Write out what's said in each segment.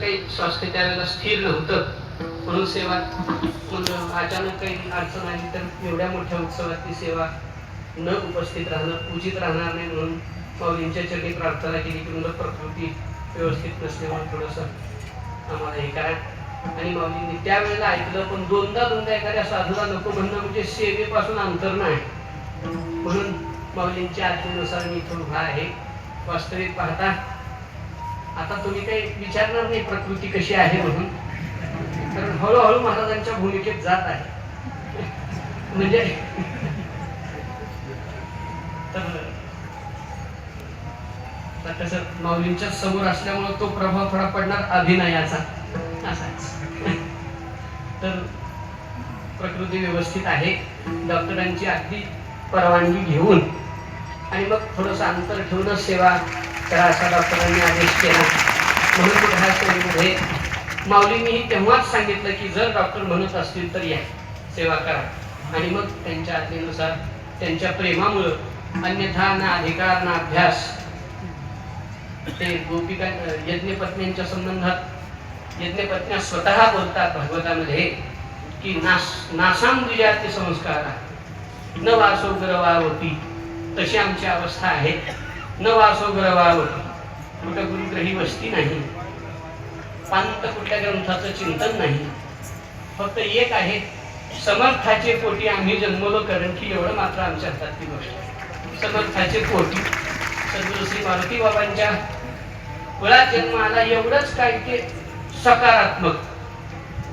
काही स्वास्थ्य त्यावेळेला स्थिर नव्हतं, म्हणून सेवा मग अचानक काही अडचण आली तर एवढ्या मोठ्या उत्सवात ती सेवा न उपस्थित राहणं उचित राहणार नाही, म्हणून माऊलींच्या चरणी प्रार्थना केली की मुलं प्रकृती व्यवस्थित नसल्यामुळे थोडंसं आम्हाला हे करा. आणि माऊलींनी त्यावेळेला ऐकलं, पण दोनदा एखाद्या साधूला नको म्हणणं म्हणजे सेवेपासून अंतर नाही. म्हणून माऊलींच्या आज्ञेनुसार मी इथून उभा आहे. वास्तविक पाहता आता तुम्ही काही विचारणार नाही प्रकृती कशी आहे म्हणून, कारण हळूहळू महाराजांच्या भूमिकेत जात आहे. म्हणजे तर कसं माऊलींच्या समोर असल्यामुळे तो प्रभाव थोडा पडणार अभिनयाचा असाच. तर प्रकृती व्यवस्थित आहे. डॉक्टरांची अगदी परवानगी घेऊन आणि मग थोडंसं अंतर ठेवूनच सेवा करा असा डॉक्टरांनी आदेश केला. म्हणून ह्या सेवेमध्ये माऊलींनीही तेव्हाच सांगितलं की जर डॉक्टर म्हणत असतील तर या सेवा करा. आणि मग त्यांच्या आज्ञेनुसार त्यांच्या प्रेमामुळं अन्यथा ना अधिकार ना अभ्यास, ते गोपिका यज्ञपत्न्यांच्या संबंधात यज्ञपत्न्या स्वतः बोलतात भागवतामध्ये की नासाम द्विजाती संस्कार न वासो ग्रवावती, तशी आमची अवस्था आहे. न वासो ग्रवावती, कुठं गुरुग्रही वस्ती नाही, पांत कुठल्या ग्रंथाचं चिंतन नाही, फक्त एक आहे समर्थाचे पोटी आम्ही जन्मलो, कारण की एवढं मात्र आमच्या हातातली गोष्ट आहे. समर्थाचे पोटी सद्गुरू श्री मारुती बाबांच्या कुळात जन्म आला, एवढंच काय ते सकारात्मक,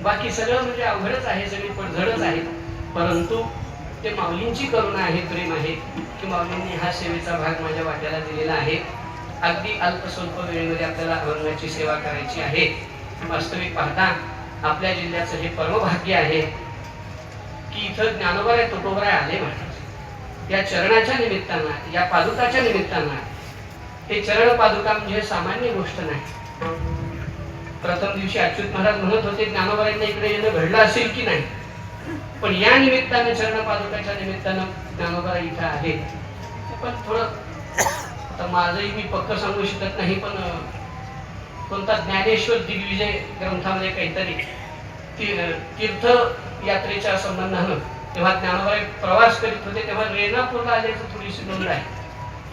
बाकी सगळं म्हणजे अवघडच आहे, सगळी पडझडच आहे. परंतु ते माऊलींची करुणा आहे, प्रेम आहे की माऊलींनी हा सेवेचा भाग माझ्या वाट्याला दिलेला आहे. अगदी अल्प स्वल्प वेळेमध्ये आपल्याला अभंगाची सेवा करायची आहे. वास्तविक पाहता आपल्या जिल्ह्याचं हे परमभाग्य आहे की इथं ज्ञानोबा तुकोबराय आले महाराज. या चरणाच्या निमित्तानं, या पादुकाच्या निमित्तानं, हे चरण पादुका म्हणजे सामान्य गोष्ट नाही. प्रथम दिवशी अच्युत महाराज म्हणत होते ज्ञानोबांना इकडे येणं घडलं असेल की नाही, पण या निमित्तानं चरण पादुकाच्या निमित्तानं ज्ञानोबा इथं आहे. पण थोडं आता माझंही मी पक्क सांगू शकत नाही, पण कोणता ज्ञानेश्वर दिग्विजय ग्रंथामध्ये काहीतरी तीर्थ यात्रेच्या संबंधानं तेव्हा ज्ञानोबा प्रवास करीत होते तेव्हा रेणापूरला आल्याचं थोडीशी नोंद आहे.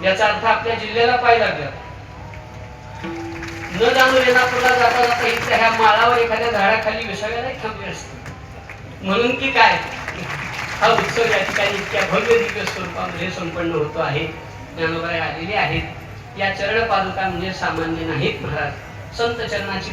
याचा अर्थ आपल्या जिल्ह्याला पाय लागला. न जाणून रेणापूरला जाता जाता इथल्या ह्या माळावर एखाद्या झाडाखाली विसाव्याला थांबले असते. म्हणून की काय हा उत्सव या ठिकाणी इतक्या भव्य दिव्य स्वरूपामध्ये संपन्न होतो आहे. ज्ञानोबा आलेले आहेत. या चरण पादुका म्हणजे सामान्य नाहीत महाराज. संत चरणाची